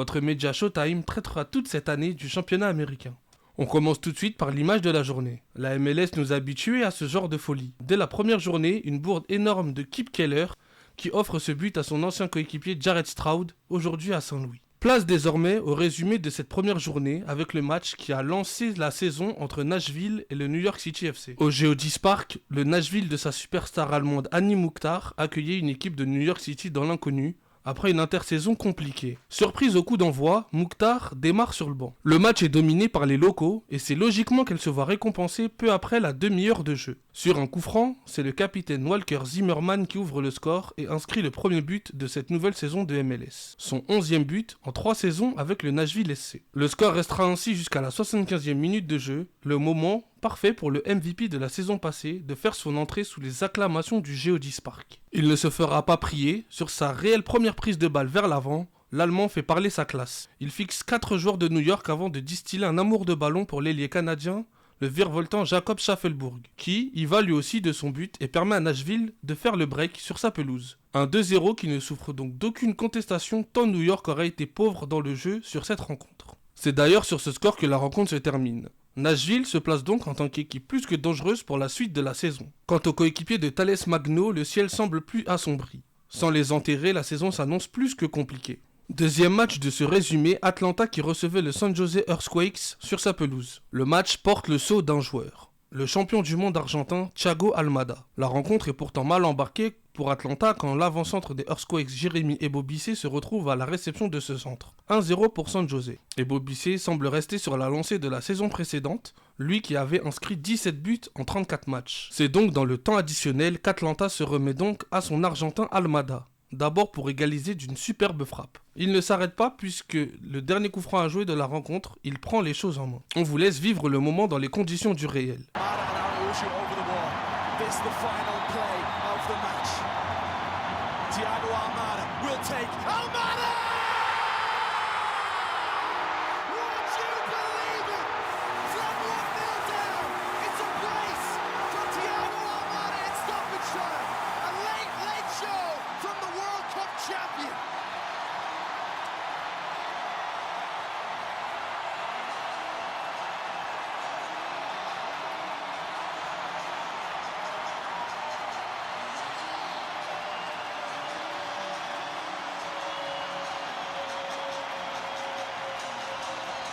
votre média Showtime traitera toute cette année du championnat américain. On commence tout de suite par l'image de la journée. La MLS nous a habitués à ce genre de folie. Dès la première journée, une bourde énorme de Kip Keller qui offre ce but à son ancien coéquipier Jared Stroud, aujourd'hui à Saint-Louis. Place désormais au résumé de cette première journée avec le match qui a lancé la saison entre Nashville et le New York City FC. Au Geodis Park, le Nashville de sa superstar allemande Annie Mukhtar accueillait une équipe de New York City dans l'inconnu après une intersaison compliquée. Surprise au coup d'envoi, Mukhtar démarre sur le banc. Le match est dominé par les locaux et c'est logiquement qu'elle se voit récompensée peu après la demi-heure de jeu. Sur un coup franc, c'est le capitaine Walker Zimmerman qui ouvre le score et inscrit le premier but de cette nouvelle saison de MLS. Son 11e but en 3 saisons avec le Nashville SC. Le score restera ainsi jusqu'à la 75e minute de jeu, le moment parfait pour le MVP de la saison passée de faire son entrée sous les acclamations du Geodis Park. Il ne se fera pas prier, sur sa réelle première prise de balle vers l'avant, l'Allemand fait parler sa classe. Il fixe 4 joueurs de New York avant de distiller un amour de ballon pour l'ailier canadien, le virevoltant Jacob Schaffelburg, qui y va lui aussi de son but et permet à Nashville de faire le break sur sa pelouse. Un 2-0 qui ne souffre donc d'aucune contestation tant New York aurait été pauvre dans le jeu sur cette rencontre. C'est d'ailleurs sur ce score que la rencontre se termine. Nashville se place donc en tant qu'équipe plus que dangereuse pour la suite de la saison. Quant aux coéquipiers de Thales Magno, le ciel semble plus assombri. Sans les enterrer, la saison s'annonce plus que compliquée. Deuxième match de ce résumé, Atlanta qui recevait le San Jose Earthquakes sur sa pelouse. Le match porte le sceau d'un joueur, le champion du monde argentin Thiago Almada. La rencontre est pourtant mal embarquée pour Atlanta quand l'avant-centre des Earthquakes Jérémy Ebobisse se retrouve à la réception de ce centre. 1-0 pour San Jose. Ebobisse semble rester sur la lancée de la saison précédente, lui qui avait inscrit 17 buts en 34 matchs. C'est donc dans le temps additionnel qu'Atlanta se remet donc à son argentin Almada. D'abord pour égaliser d'une superbe frappe. Il ne s'arrête pas puisque le dernier coup franc à jouer de la rencontre, il prend les choses en main. On vous laisse vivre le moment dans les conditions du réel.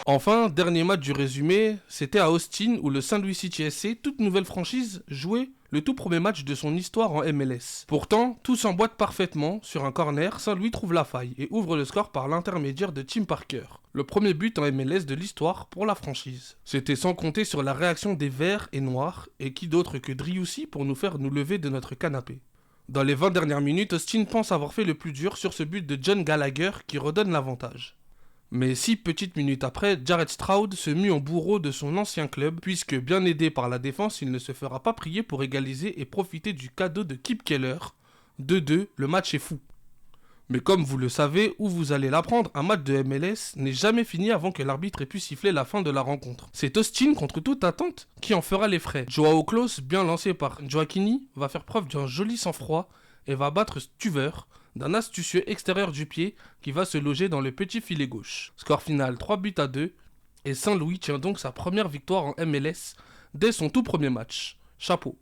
Enfin, dernier match du résumé, c'était à Austin où le St. Louis City SC, toute nouvelle franchise, jouait le tout premier match de son histoire en MLS. Pourtant, tout s'emboîte parfaitement. Sur un corner, Saint-Louis trouve la faille et ouvre le score par l'intermédiaire de Tim Parker. Le premier but en MLS de l'histoire pour la franchise. C'était sans compter sur la réaction des Verts et Noirs, et qui d'autre que Driussi pour nous faire nous lever de notre canapé. Dans les 20 dernières minutes, Austin pense avoir fait le plus dur sur ce but de John Gallagher qui redonne l'avantage. Mais 6 petites minutes après, Jared Stroud se mue en bourreau de son ancien club, puisque bien aidé par la défense, il ne se fera pas prier pour égaliser et profiter du cadeau de Kip Keller. 2-2, le match est fou. Mais comme vous le savez, ou vous allez l'apprendre, un match de MLS n'est jamais fini avant que l'arbitre ait pu siffler la fin de la rencontre. C'est Austin, contre toute attente, qui en fera les frais. Joao Klaus, bien lancé par Joaquini, va faire preuve d'un joli sang-froid et va battre Stuver, d'un astucieux extérieur du pied qui va se loger dans le petit filet gauche. Score final 3-2 et Saint-Louis tient donc sa première victoire en MLS dès son tout premier match. Chapeau.